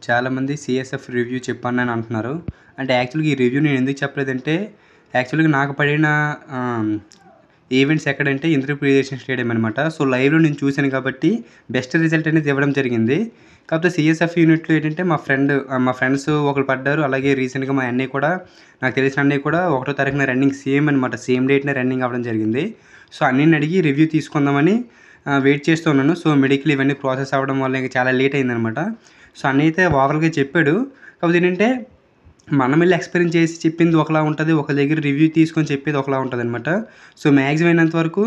చాలామంది సీఎస్ఎఫ్ రివ్యూ చెప్పండి అంటున్నారు. అంటే యాక్చువల్‌గా ఈ రివ్యూ నేను ఎందుకు చెప్పలేదంటే, యాక్చువల్‌గా నాకు పడిన ఈవెంట్స్ ఎక్కడంటే ఇంద్ర ప్రియదర్శిని స్టేడియం అనమాట. సో, లైవ్‌లో నేను చూసాను కాబట్టి బెస్ట్ రిజల్ట్ అనేది ఇవ్వడం జరిగింది. కాకపోతే సీఎస్ఎఫ్ యూనిట్‌లో ఏంటంటే మా ఫ్రెండ్స్ ఒకళ్ళు పడ్డారు. అలాగే రీసెంట్‌గా మా అన్నయ్య కూడా, నాకు తెలిసిన అన్నయ్య కూడా 1వ తారీఖున రన్నింగ్ సేమ్ అనమాట. సేమ్ డేట్‌నే రన్నింగ్ అవ్వడం జరిగింది. సో, అన్నయ్యని అడిగి రివ్యూ తీసుకుందామని వెయిట్ చేస్తూ ఉన్నాను. సో, మెడికల్ ఇవన్నీ ప్రాసెస్ అవ్వడం వల్ల ఇంక చాలా లేట్ అయిందనమాట. సో, అన్నయ్య అయితే ఓవరాల్‌గా చెప్పాడు. కాకపోతే ఏంటంటే, మనం వెళ్లి ఎక్స్‌పీరియన్స్ చేసి చెప్పింది ఒకలా ఉంటది. ఒక దగ్గర రివ్యూ తీసుకొని చెప్పేది ఒకలా ఉంటదనమాట. సో, మాక్సిమం అయినంత వరకు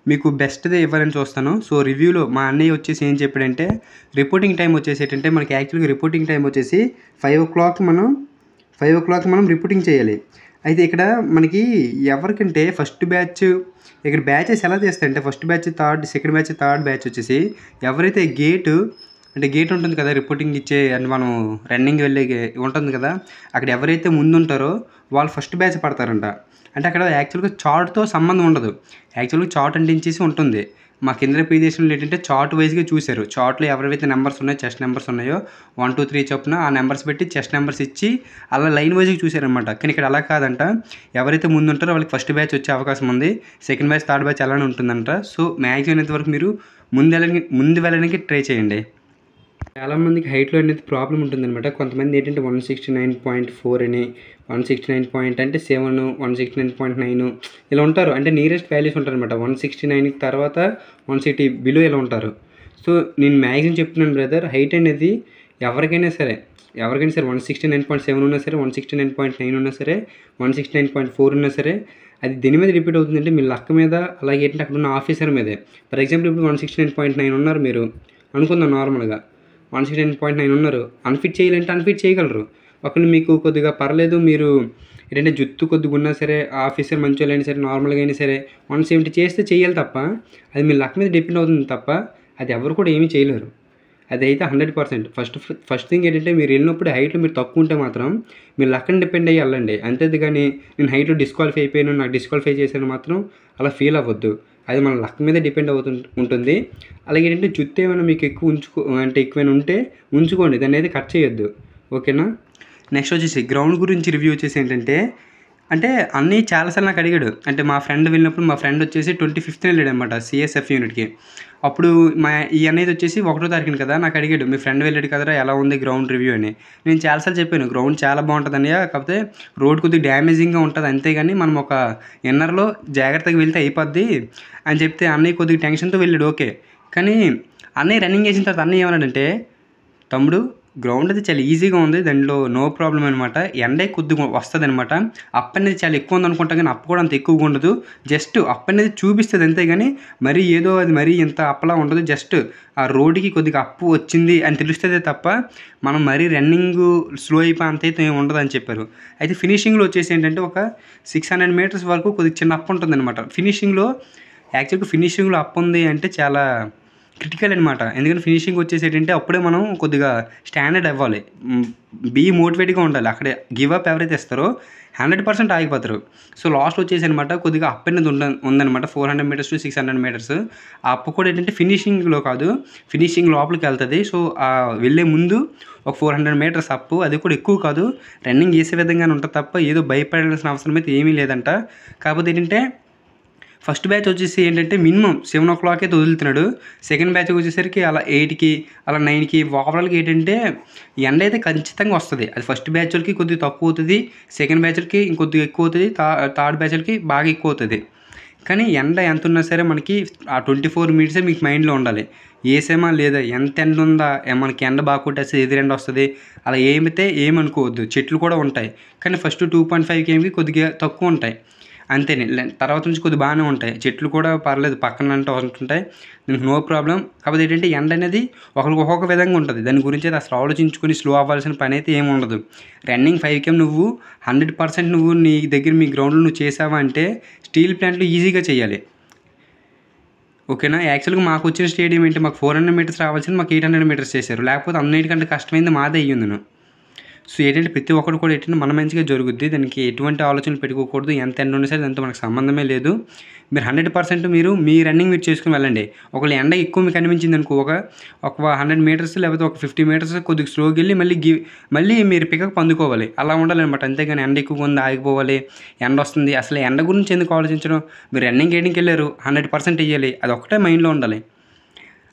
మీకు బెస్ట్‌దే ఇవ్వాలని చూస్తాను. సో, రివ్యూలో మా అన్నయ్య వచ్చేసి ఏం చెప్పాడంటే, రిపోర్టింగ్ టైమ్ వచ్చేసి ఏంటంటే, మనకి యాక్చువల్‌గా రిపోర్టింగ్ టైమ్ వచ్చేసి 5:00 మనం రిపోర్టింగ్ చేయాలి. అయితే ఇక్కడ మనకి ఎవరికంటే ఫస్ట్ బ్యాచ్ ఇక్కడ బ్యాచెస్ ఎలా తీస్తాయంటే, first batch third, second batch, third batch వచ్చేసి ఎవరైతే గేట్ ఉంటుంది కదా! రిపోర్టింగ్ ఇచ్చే అంటే మనం రన్నింగ్ వెళ్ళే ఉంటుంది కదా! అక్కడ ఎవరైతే ముందుంటారో వాళ్ళు ఫస్ట్ బ్యాచ్ పడతారంట. అంటే అక్కడ యాక్చువల్‌గా చార్ట్‌తో సంబంధం ఉండదు. యాక్చువల్‌గా చార్ట్ అంటించేసి ఉంటుంది. మా కేంద్ర ప్రదేశంలో ఏంటంటే చార్ట్ వైస్‌గా చూసారు. చార్ట్‌లో ఎవరివైతే నంబర్స్ ఉన్నాయో, చెస్ట్ నంబర్స్ ఉన్నాయో 1, 2, 3 చొప్పున ఆ నంబర్స్ పెట్టి చెస్ట్ నంబర్స్ ఇచ్చి అలా లైన్ వైస్‌గా చూసారనమాట. కానీ ఇక్కడ అలా కాదంట. ఎవరైతే ముందుంటారో వాళ్ళకి ఫస్ట్ బ్యాచ్ వచ్చే అవకాశం ఉంది. సెకండ్ బ్యాచ్, థర్డ్ బ్యాచ్ అలానే ఉంటుందంట. సో, మాక్సిమం అయినంత వరకు మీరు ముందు వెళ్ళడానికి ట్రై చేయండి. చాలామందికి హైట్‌లో అనేది ప్రాబ్లమ్ ఉంటుందనమాట. కొంతమంది ఏంటంటే 169.4 అని, 169 అంటే 7, 169.9 ఇలా ఉంటారు. అంటే నియరెస్ట్ వాల్యూస్ ఉంటారనమాట. 169 తర్వాత 160 బిలో ఇలా ఉంటారు. సో, నేను మాక్సిమం చెప్తున్నాను బ్రదర్, హైట్ అనేది ఎవరికైనా సరే 169.7 ఉన్నా సరే, 169.9 ఉన్నా సరే, 169.4 ఉన్నా సరే, అది దేని మీద రిపీట్ అవుతుందంటే మీ లక్ మీద, అలాగే ఏంటంటే అక్కడున్న ఆఫీసర్ మీదే. ఫర్ ఎగ్జాంపుల్ ఇప్పుడు 169.9 ఉన్నారు మీరు అనుకుందాం నార్మల్‌గా. 169.9 ఉన్నారు. అన్‌ఫిట్ చేయాలంటే అన్‌ఫిట్ చేయగలరు. ఒకవేళ మీకు కొద్దిగా పర్లేదు, మీరు ఏంటంటే జుత్తు కొద్దిగా ఉన్నా సరే, ఆఫీసర్ మంచోళ్ళైనా సరే, నార్మల్‌గా అయినా సరే 170 చేస్తే చేయాలి తప్ప, అది మీ లక్ మీద డిపెండ్ అవుతుంది తప్ప, అది ఎవరు కూడా ఏమీ చేయలేరు. అదైతే 100%. ఫస్ట్ థింగ్ ఏంటంటే, మీరు వెళ్ళినప్పుడు హైట్‌లో మీరు తక్కువ ఉంటే మాత్రం మీరు లక్‌ని డిపెండ్ అయ్యి వెళ్ళండి. అంతేగాని నేను హైట్‌లో డిస్‌క్వాలిఫై అయిపోయాను, నాకు డిస్‌క్వాలిఫై చేశారని మాత్రం అలా ఫీల్ అవ్వద్దు. అది మన లక్ మీద డిపెండ్ ఉంటుంది. అలాగే ఏంటంటే జుత్తు ఏమైనా మీకు ఎక్కువైనా ఉంటే ఉంచుకోండి. దాన్నైతే కట్ చేయొద్దు. ఓకేనా? నెక్స్ట్ వచ్చేసి గ్రౌండ్ గురించి రివ్యూ వచ్చేసి ఏంటంటే, అంటే అన్నయ్య చాలా సార్లు నాకు అడిగాడు. అంటే మా ఫ్రెండ్ వెళ్ళినప్పుడు మా ఫ్రెండ్ వచ్చేసి 25థ్ వెళ్ళాడనమాట సీఎస్ఎఫ్ యూనిట్‌కి. అప్పుడు ఈ అన్నయ్యది వచ్చేసి 1వ తారీఖున కదా! నాకు అడిగాడు, మీ ఫ్రెండ్ వెళ్ళాడు కదరా, ఎలా ఉంది గ్రౌండ్ రివ్యూ అని. నేను చాలా సార్లు చెప్పాను, గ్రౌండ్ చాలా బాగుంటది అన్నయ్య, కాకపోతే రోడ్ కొద్దిగా డ్యామేజింగ్‌గా ఉంటది. అంతేగాని మనం ఒక ఇన్నర్‌లో జాగ్రత్తగా వెళ్తే అయిపోద్ది అని చెప్తే అన్నయ్య కొద్దిగా టెన్షన్‌తో వెళ్ళాడు. ఓకే. కానీ అన్నయ్య రన్నింగ్ చేసిన తర్వాత అన్నయ్య ఏమన్నాడంటే, తమ్ముడు గ్రౌండ్ అది చాలా ఈజీగా ఉంది. దాంట్లో నో ప్రాబ్లమ్ అనమాట. ఎండే కొద్దిగా వస్తదనమాట. అప్ అనేది చాలా ఎక్కువ ఉందనుకుంటా గానీ, అప్ కూడా అంత ఎక్కువగా ఉండదు. జస్ట్ అప్ అనేది చూపిస్తది అంతే గానీ, మరీ ఏదో అది మరీ ఇంత అప్‌లా ఉండదు. జస్ట్ ఆ రోడ్డుకి కొద్దిగా అప్ వచ్చింది అని తెలుస్తదే తప్ప, మనం మరీ రన్నింగు స్లో అయిపోయి అంతైతే ఏమి ఉండదని చెప్పారు. అయితే ఫినిషింగ్‌లో వచ్చేసి ఏంటంటే, ఒక 600 మీటర్స్ వరకు కొద్దిగా చిన్న అప్ ఉంటుందనమాట. ఫినిషింగ్‌లో అప్ ఉంది అంటే చాలా క్రిటికల్ అనమాట. ఎందుకంటే ఫినిషింగ్ వచ్చేసి ఏంటంటే, అప్పుడే మనం కొద్దిగా స్టాండర్డ్ అవ్వాలి. బీ మోటివేట్‌గా ఉండాలి. అక్కడే గివ్ అప్ ఎవరైతే ఇస్తారో 100% ఆగిపోతారు. సో, లాస్ట్‌లో వచ్చేసి అనమాట కొద్దిగా అప్ అనేది ఉందనమాట. 400 మీటర్స్ టు 600 మీటర్స్. ఆ అప్ కూడా ఏంటంటే ఫినిషింగ్‌లో కాదు, ఫినిషింగ్ లోపలికెళ్తది. సో, వెళ్ళే ముందు ఒక 400 మీటర్స్ అప్, అది కూడా ఎక్కువ కాదు. రన్నింగ్ చేసే విధంగానే ఉంటది తప్ప, ఏదో భయపడాల్సిన అవసరం అయితే ఏమీ లేదంట. కాకపోతే ఏంటంటే, ఫస్ట్ బ్యాచ్ వచ్చేసి ఏంటంటే మినిమమ్ 7:00 అయితే వదులుతున్నాడు. సెకండ్ బ్యాచ్‌కి వచ్చేసరికి అలా 8కి, అలా 9కి, ఓవరాల్‌గా ఏంటంటే ఎండ అయితే ఖచ్చితంగా వస్తది. అది ఫస్ట్ బ్యాచోళ్ళకి కొద్దిగా తక్కువ అవుతది. సెకండ్ బ్యాచోళ్ళకి ఇంకొద్దిగా ఎక్కువ అవుతది. థర్డ్ బ్యాచోళ్ళకి బాగా ఎక్కువ అవుతది. కానీ ఎండ ఎంతున్నా సరే మనకి ఆ 24 మినిట్సే మీకు మైండ్‌లో ఉండాలి. ఏసామా లేదా, ఎంత ఎండ ఉందా, మనకి ఎండ బాగా కొట్టేస్తే ఎదురెండ వస్తది, అలా ఏమనుకోవద్దు. చెట్లు కూడా ఉంటాయి. కానీ ఫస్ట్ 2.5 కేఎంకి కొద్దిగా తక్కువ ఉంటాయి. అంతేనే. తర్వాత నుంచి కొద్దిగా బాగానే ఉంటాయి. చెట్లు కూడా పర్లేదు, పక్కన అంటే ఉంటుంటాయి. దీనికి నో ప్రాబ్లమ్. కాకపోతే ఏంటంటే ఎండ అనేది ఒకళ్ళకి ఒక్కొక్క విధంగా ఉంటది. దాని గురించి అయితే అసలు ఆలోచించుకొని స్లో అవ్వాల్సిన పనైతే ఏమి ఉండదు. రన్నింగ్ 5 కేఎం నువ్వు 100% నువ్వు నీ దగ్గర మీ గ్రౌండ్‌లో నువ్వు చేసావా అంటే స్టీల్ ప్లాంట్‌లో ఈజీగా చేయాలి. ఓకేనా? యాక్చువల్‌గా మాకొచ్చిన స్టేడియం ఏంటి, మాకు 400 మీటర్స్ రావాల్సింది మాకు 800 మీటర్స్ చేశారు. లేకపోతే అన్నిటికంటే కష్టమైంది మాదే అయ్యుండును. సో ఏంటంటే ప్రతి ఒక్కటి కూడా ఏంటంటే మన మంచిగా జరుగుద్ది. దానికి ఎటువంటి ఆలోచనలు పెట్టుకోకూడదు. ఎంత ఎండ ఉన్నా సరే దాంతో మనకు సంబంధమే లేదు. మీరు 100% మీ రన్నింగ్ మీరు చేసుకొని వెళ్ళండి. ఒకవేళ ఎండ ఎక్కువ మీకు అనిపించిందనుకో ఒక 100 మీటర్స్ లేకపోతే ఒక 50 మీటర్స్ కొద్దిగా స్లోగా వెళ్ళి మళ్ళీ మీరు పికప్ అందుకోవాలి. అలా ఉండాలనమాట. అంతేగాని ఎండ ఎక్కువగా ఉంది ఆగిపోవాలి, ఎండ వస్తుంది, అసలు ఎండ గురించి ఎందుకు ఆలోచించడం? మీరు రన్నింగ్ చేయడానికి వెళ్ళారు, 100% వెయ్యాలి. అదొక్కటే మైండ్లో ఉండాలి.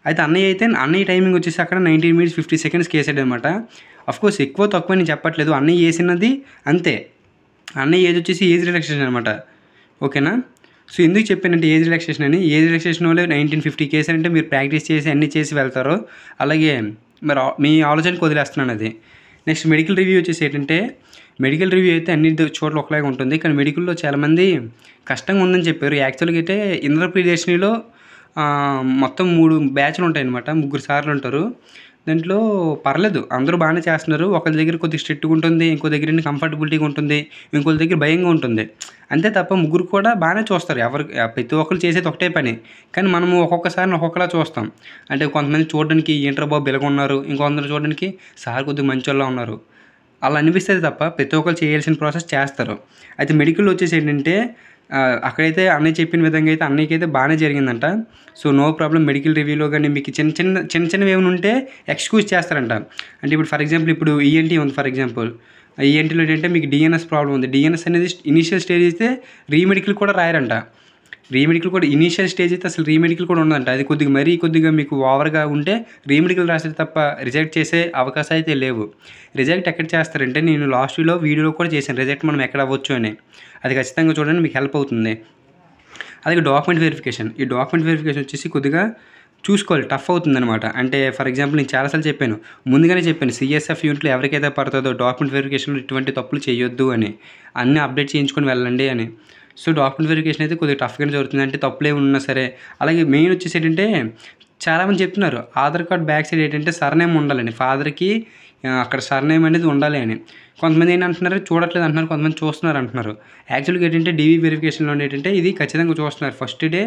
అయితే అన్నయ్య టైమింగ్ వచ్చేసి అక్కడ 19 మినిట్స్ 50 సెకండ్స్కి వేసాడనమాట. అఫ్కోర్స్ ఎక్కువ తక్కువ నేను చెప్పట్లేదు, అన్నయ్య వేసినది అంతే. అన్నయ్య ఏజ్ వచ్చేసి ఏజ్ రిలాక్సేషన్ అనమాట. ఓకేనా? సో ఎందుకు చెప్పానంటే ఏజ్ రిలాక్సేషన్ అని, ఏజ్ రిలాక్సేషన్ వల్ల 1950 కేసారంటే మీరు ప్రాక్టీస్ చేసి అన్నీ చేసి వెళ్తారు. అలాగే మరి మీ ఆలోచనకు వదిలేస్తున్నాను అది. నెక్స్ట్ మెడికల్ రివ్యూ వచ్చేసి ఏంటంటే, మెడికల్ రివ్యూ అయితే అన్ని చోట్ల ఒకలాగా ఉంటుంది. కానీ మెడికల్లో చాలామంది కష్టంగా ఉందని చెప్పారు. యాక్చువల్గా అయితే ఇంద్రప్రియదర్శినిలో మొత్తం 3 బ్యాచ్లు ఉంటాయన్నమాట. 3 సార్లు ఉంటారు. దాంట్లో పర్లేదు, అందరూ బాగానే చేస్తున్నారు. ఒకరి దగ్గర కొద్దిగా స్ట్రిక్ట్గా ఉంటుంది, ఇంకో దగ్గర కంఫర్టబిలిటీగా ఉంటుంది, ఇంకోళ్ళ దగ్గర భయంగా ఉంటుంది. అంతే తప్ప ముగ్గురు కూడా బాగానే చూస్తారు. ప్రతి ఒక్కరు చేసేది ఒకటే పని. కానీ మనము ఒక్కొక్కసారి ఒక్కొక్కలా చూస్తాం. అంటే కొంతమంది చూడడానికి ఏంట్రా బాబు ఇలాగ ఉన్నారు, ఇంకొందరు చూడడానికి సార్ కొద్దిగా మంచోళ్ళ ఉన్నారు, అలా అనిపిస్తుంది తప్ప ప్రతి ఒక్కరు చేయాల్సిన ప్రాసెస్ చేస్తారు. అయితే మెడికల్ వచ్చేసి ఏంటంటే అక్కడైతే అన్నయ్య చెప్పిన విధంగా అయితే అన్నయ్యకైతే బాగానే జరిగిందంట. So no problem. మెడికల్ రివ్యూలో కానీ మీకు చిన్నవి ఏమైనా ఉంటే ఎక్స్క్యూజ్ చేస్తారంట. అంటే ఇప్పుడు ఫర్ ఎగ్జాంపుల్ ఇప్పుడు ఈఎన్టీ ఉంది. ఫర్ ఎగ్జాంపుల్ ఈఎన్టీలో ఏంటంటే మీకు డిఎన్ఎస్ ప్రాబ్లం ఉంది. డిఎన్ఎస్ అనేది ఇనీషియల్ స్టేజ్ అయితే రీమెడికల్ కూడా రాయరంట. రీమెడికల్ కూడా ఇనీషియల్ స్టేజ్ అయితే అసలు రీమెడికల్ కూడా ఉండదంట. అది కొద్దిగా మీకు ఓవర్గా ఉంటే రీమెడికల్ రాసేది తప్ప రిజెక్ట్ చేసే అవకాశాలు అయితే లేవు. రిజెక్ట్ ఎక్కడ చేస్తారంటే, నేను లాస్ట్ వీడియోలో కూడా చేశాను రిజెక్ట్ మనం ఎక్కడ అవ్వచ్చు అని. అది ఖచ్చితంగా చూడండి, మీకు హెల్ప్ అవుతుంది. అలాగే డాక్యుమెంట్ వెరిఫికేషన్. ఈ డాక్యుమెంట్ వెరిఫికేషన్ వచ్చేసి కొద్దిగా చూసుకోవాలి, టఫ్ అవుతుందన్నమాట. అంటే ఫర్ ఎగ్జాంపుల్ నేను చాలాసార్లు చెప్పాను, ముందుగానే చెప్పాను సిఎస్ఎఫ్ యూనిట్లో ఎవరికైతే పడుతుందో డాక్యుమెంట్ వెరిఫికేషన్లో ఇటువంటి తప్పులు చేయొద్దు అని, అన్నీ అప్డేట్ చేయించుకొని వెళ్ళండి అని. సో డాక్యుమెంట్ వెరిఫికేషన్ అయితే కొద్దిగా టఫ్గానే జరుగుతుంది. అంటే తప్పులు ఏమి ఉన్నా సరే. అలాగే మెయిన్ వచ్చేసి ఏంటంటే చాలామంది చెప్తున్నారు ఆధార్ కార్డ్ బ్యాక్ సైడ్ ఏంటంటే సర్నేమ్ ఉండాలని, ఫాదర్కి అక్కడ సర్నేమ్ అనేది ఉండాలి అని. కొంతమంది ఏంటంటున్నారు చూడట్లేదు అంటున్నారు, కొంతమంది చూస్తున్నారు అంటున్నారు. యాక్చువల్గా ఏంటంటే డీవీ వెరిఫికేషన్లో ఏంటంటే ఇది ఖచ్చితంగా చూస్తున్నారు. ఫస్ట్ డే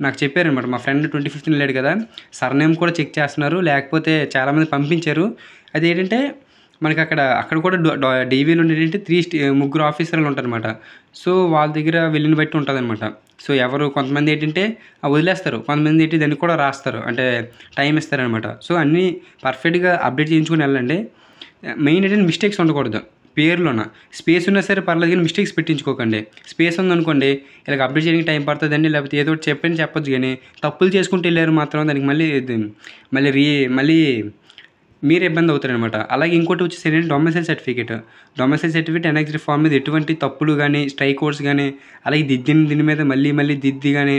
నాకు చెప్పారనమాట, మా ఫ్రెండ్ 25th వెళ్ళాడు కదా, సర్నేమ్ కూడా చెక్ చేస్తున్నారు, లేకపోతే చాలామంది పంపించారు. అది ఏంటంటే మనకి అక్కడ కూడా డీవీలో ఏంటంటే 3 ఆఫీసర్లు ఉంటారనమాట. సో వాళ్ళ దగ్గర వెళ్ళిన బట్టి ఉంటుందన్నమాట. సో కొంతమంది ఏంటంటే వదిలేస్తారు, కొంతమంది ఏంటి దాన్ని కూడా రాస్తారు, అంటే టైం ఇస్తారనమాట. సో అన్నీ పర్ఫెక్ట్గా అప్డేట్ చేయించుకొని వెళ్ళండి. మెయిన్ ఏంటంటే మిస్టేక్స్ ఉండకూడదు. పేరులోన స్పేస్ ఉన్నా సరే పర్లేదు, కానీ మిస్టేక్స్ పెట్టించుకోకండి. స్పేస్ ఉందనుకోండి, ఇలాగ అప్డేట్ చేయడానికి టైం పడుతుందండి, లేకపోతే ఏదో ఒకటి చెప్పొచ్చు. కానీ తప్పులు చేసుకుంటూ వెళ్ళారు మాత్రం దానికి మళ్ళీ మీరు ఇబ్బంది అవుతారనమాట. అలాగే ఇంకోటి వచ్చేసి ఏంటంటే డొమిసైల్ సర్టిఫికేట్ ఎన్ఎక్స్డి ఫామ్ మీద ఎటువంటి తప్పులు కానీ స్ట్రైక్ కోడ్స్ కానీ, అలాగే దీని మీద మళ్ళీ దిద్ది కానీ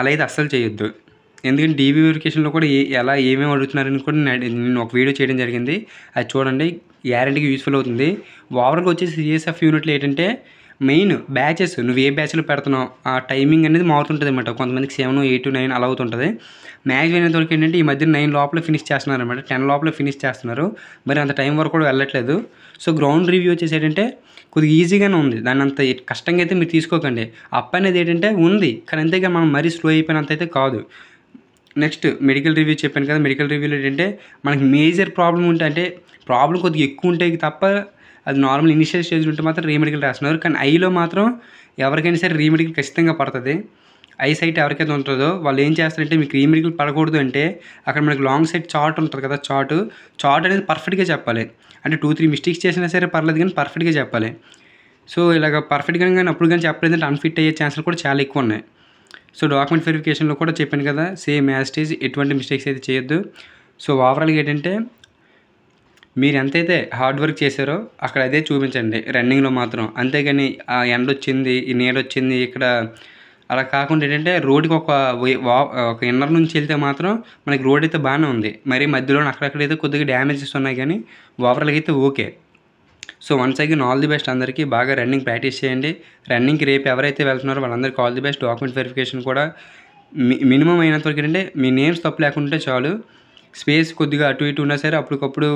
అలా అయితే అస్సలు చేయొద్దు. ఎందుకంటే డీవీ వెరిఫికేషన్లో కూడా ఏమేమి అడుగుతున్నారని కూడా నేను ఒక వీడియో చేయడం జరిగింది. అది చూడండి, గ్యారెంటీగా యూస్ఫుల్ అవుతుంది. ఓవరాల్గా వచ్చేసి సిఎస్ఎఫ్ యూనిట్లో ఏంటంటే మెయిన్ బ్యాచెస్, నువ్వు ఏ బ్యాచ్లో పెడుతున్నావు ఆ టైమింగ్ అనేది మారుతుంటుంది అనమాట. కొంతమందికి 7, 8, 9 అలా అవుతుంటుంది. మ్యాక్స్ అయినంతవరకు ఏంటంటే ఈ మధ్య 9 లోపల ఫినిష్ చేస్తున్నారు అనమాట, 10 లోపల ఫినిష్ చేస్తున్నారు. మరి అంత టైం వరకు కూడా వెళ్ళట్లేదు. సో గ్రౌండ్ రివ్యూ వచ్చేసి ఏంటంటే కొద్దిగా ఈజీగానే ఉంది, దాన్ని అంత కష్టంగా అయితే మీరు తీసుకోకండి. అప్ అనేది ఏంటంటే ఉంది, కానీ అంతేగా మనం మరీ స్లో అయిపోయినంత అయితే కాదు. నెక్స్ట్ మెడికల్ రివ్యూ చెప్పాను కదా, మెడికల్ రివ్యూలో ఏంటంటే మనకి మేజర్ ప్రాబ్లం ఉంటే, అంటే ప్రాబ్లం కొద్దిగా ఎక్కువ ఉంటే తప్ప అది నార్మల్ ఇనిషియల్ స్టేజ్ ఉంటే మాత్రం రీమెడికల్ రాస్తున్నారు. కానీ ఐలో మాత్రం ఎవరికైనా సరే రీమెడికల్ ఖచ్చితంగా పడుతుంది. ఐ సైట్ ఎవరికైతే ఉంటుందో వాళ్ళు ఏం చేస్తారంటే, మీకు రీమెడికల్ పడకూడదు అంటే అక్కడ మనకి లాంగ్ సైడ్ చార్ట్ ఉంటుంది కదా, చార్ట్ అనేది పర్ఫెక్ట్గా చెప్పాలి. అంటే 2-3 మిస్టేక్స్ చేసినా సరే పర్లేదు, కానీ పర్ఫెక్ట్గా చెప్పాలి. సో ఇలాగ పర్ఫెక్ట్గా కానీ అప్పుడు కానీ చెప్పలేదంటే అన్ఫిట్ అయ్యే ఛాన్సులు కూడా చాలా ఎక్కువ ఉన్నాయి. సో డాక్యుమెంట్ వెరిఫికేషన్లో కూడా చెప్పాను కదా, సేమ్ యాజ్ స్టేజ్ ఎటువంటి మిస్టేక్స్ అయితే చేయొద్దు. సో ఓవరాల్గా ఏంటంటే మీరు ఎంతైతే హార్డ్ వర్క్ చేశారో అక్కడ అదే చూపించండి రన్నింగ్లో మాత్రం. అంతేగాని ఆ ఎండ వచ్చింది, ఈ నీడ వచ్చింది ఇక్కడ అలా కాకుండా ఏంటంటే రోడ్డుకి ఒక ఇన్నర్ నుంచి వెళ్తే మాత్రం మనకి రోడ్ అయితే బాగానే ఉంది. మరి మధ్యలో అక్కడక్కడైతే కొద్దిగా డ్యామేజెస్ ఉన్నాయి, కానీ ఓవరాల్గా అయితే okay. So once again all the best అందరికీ. బాగా రన్నింగ్ ప్రాక్టీస్ చేయండి. రన్నింగ్కి రేపు ఎవరైతే వెళ్తున్నారో వాళ్ళందరికీ all the best. Document verification కూడా మినిమం అయినంతవరకు ఏంటంటే మీ నేమ్స్ తప్పు లేకుంటే చాలు. స్పేస్ కొద్దిగా అటు ఇటు ఉన్నా సరే అప్పటికప్పుడు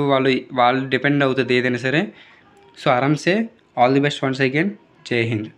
వాళ్ళు డిపెండ్ అవుతుంది ఏదైనా సరే. సో ఆరామ్సే. All the best once again. జై హింద్.